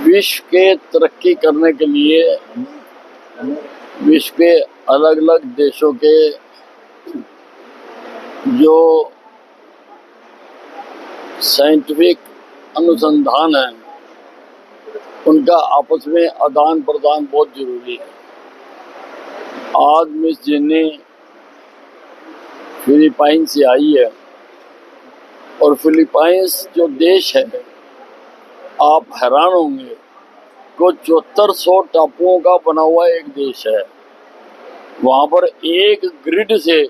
विश्व के तरक्की करने के लिए विश्व के अलग अलग देशों के जो साइंटिफिक अनुसंधान है उनका आपस में आदान प्रदान बहुत जरूरी है। आज मिस जिन्नी फिलीपाइन से आई है और फिलीपाइंस जो देश है आप हैरान होंगे को 7400 टापुओं का बना हुआ एक देश है। वहाँ पर एक ग्रिड से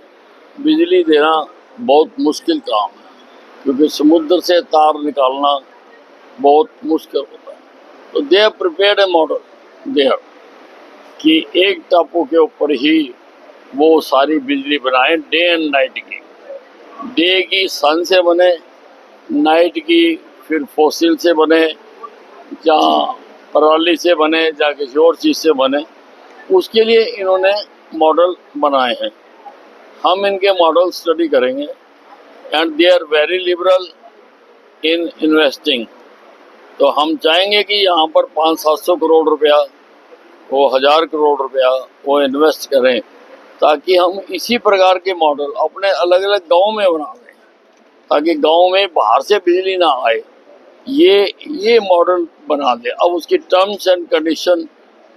बिजली देना बहुत मुश्किल काम है क्योंकि समुद्र से तार निकालना बहुत मुश्किल होता है। तो they have prepared a model there कि एक टापू के ऊपर ही वो सारी बिजली बनाए डे एंड नाइट की। डे की सन से बने, नाइट की फिर फॉसिल से बने, या पराली से बने, या किसी और चीज़ से बने, उसके लिए इन्होंने मॉडल बनाए हैं। हम इनके मॉडल स्टडी करेंगे and they are very liberal in investing. तो हम चाहेंगे कि यहाँ पर 500-700 करोड़ रुपया, वो 1000 करोड़ रुपया वो इन्वेस्ट करें ताकि हम इसी प्रकार के मॉडल अपने अलग अलग गाँव में बना दें ताकि गाँव में बाहर से बिजली ना आए। ये मॉडल बना दे। अब उसकी टर्म्स एंड कंडीशन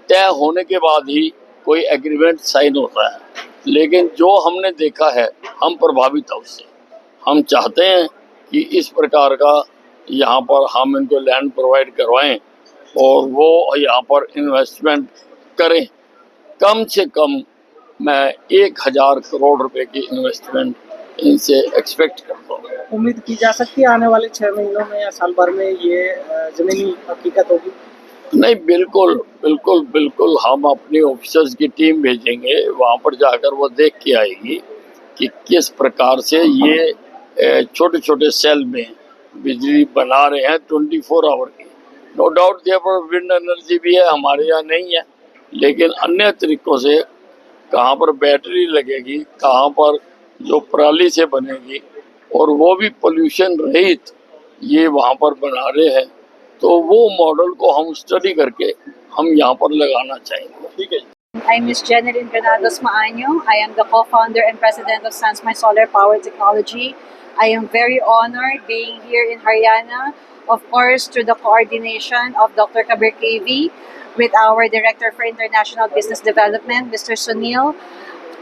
तय होने के बाद ही कोई एग्रीमेंट साइन होता है, लेकिन जो हमने देखा है हम प्रभावित हैं उससे। हम चाहते हैं कि इस प्रकार का यहाँ पर हम इनको लैंड प्रोवाइड करवाएं और वो यहाँ पर इन्वेस्टमेंट करें। कम से कम मैं 1000 करोड़ रुपए की इन्वेस्टमेंट इनसे एक्सपेक्ट करता हूँ। उम्मीद की जा सकती है आने वाले 6 महीनों में या साल भर में ये जमीनी हकीकत होगी? नहीं, बिल्कुल बिल्कुल बिल्कुल। हम अपनी ऑफिसर्स की टीम भेजेंगे, वहाँ पर जाकर वो देख के आएगी कि किस प्रकार से ये छोटे छोटे सेल में बिजली बना रहे हैं 24 आवर की। नो डाउट यहाँ पर विंड एनर्जी भी है, हमारे यहाँ नहीं है, लेकिन अन्य तरीकों से कहाँ पर बैटरी लगेगी, कहाँ पर जो पराली से बनेगी और वो भी पोल्यूशन रहित ये वहाँ पर बना रहे हैं। तो वो मॉडल को हम स्टडी करके हम यहाँ पर लगाना चाहेंगे। ठीक है। I'm Ms. Jeneline Granados Maaño. I am the co-founder and president of Sansmai Solar Power Technology. I am very honored being here in Haryana, of course, through the coordination of Dr. Kabir KV with our Director for International Business Development, Mr. Sunil,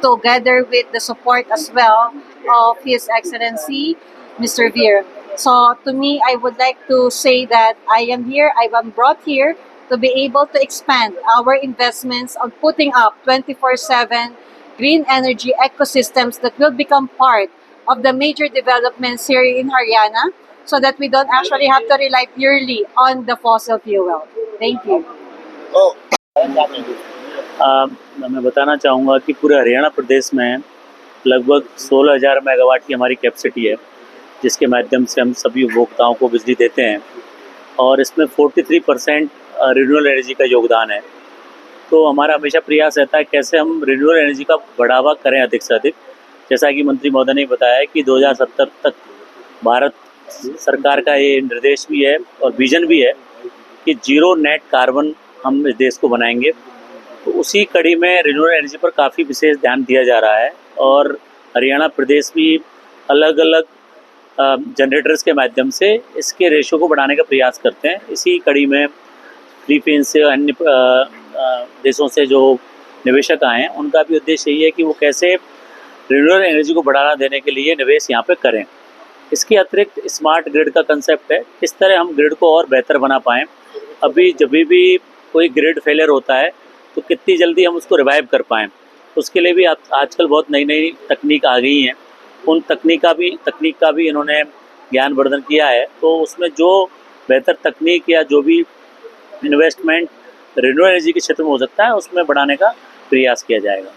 together with the support as well of His Excellency, Mr. Veer. So to me, I would like to say that I am here, I am brought here to be able to expand our investments on putting up 24/7 green energy ecosystems that will become part of the major developments here in Haryana so that we don't actually have to rely purely on the fossil fuel. Thank you. मैं बताना चाहूँगा कि पूरे हरियाणा प्रदेश में लगभग 16,000 megawatt की हमारी capacity है, जिसके माध्यम से हम सभी उपभोक्ताओं को बिजली देते हैं और इसमें 43% रिन्यूएबल एनर्जी का योगदान है। तो हमारा हमेशा प्रयास रहता है कैसे हम रिन्यूएबल एनर्जी का बढ़ावा करें अधिक से अधिक। जैसा कि मंत्री महोदय ने बताया है कि 2070 तक भारत सरकार का ये निर्देश भी है और विजन भी है कि 0 नेट कार्बन हम इस देश को बनाएंगे। तो उसी कड़ी में रिन्यूएबल एनर्जी पर काफ़ी विशेष ध्यान दिया जा रहा है और हरियाणा प्रदेश भी अलग अलग जनरेटर्स के माध्यम से इसके रेशो को बढ़ाने का प्रयास करते हैं। इसी कड़ी में फिलीपींस से अन्य देशों से जो निवेशक आए हैं उनका भी उद्देश्य यही है कि वो कैसे रिन्यूएबल एनर्जी को बढ़ावा देने के लिए निवेश यहाँ पे करें। इसके अतिरिक्त स्मार्ट ग्रिड का कंसेप्ट है, किस तरह हम ग्रिड को और बेहतर बना पाएँ। अभी जब भी कोई ग्रिड फेलियर होता है तो कितनी जल्दी हम उसको रिवाइव कर पाएँ, उसके लिए भी आजकल बहुत नई नई तकनीक आ गई हैं। उन तकनीक का भी इन्होंने ज्ञानवर्धन किया है। तो उसमें जो बेहतर तकनीक या जो भी इन्वेस्टमेंट रिन्यूएबल एनर्जी के क्षेत्र में हो सकता है उसमें बढ़ाने का प्रयास किया जाएगा।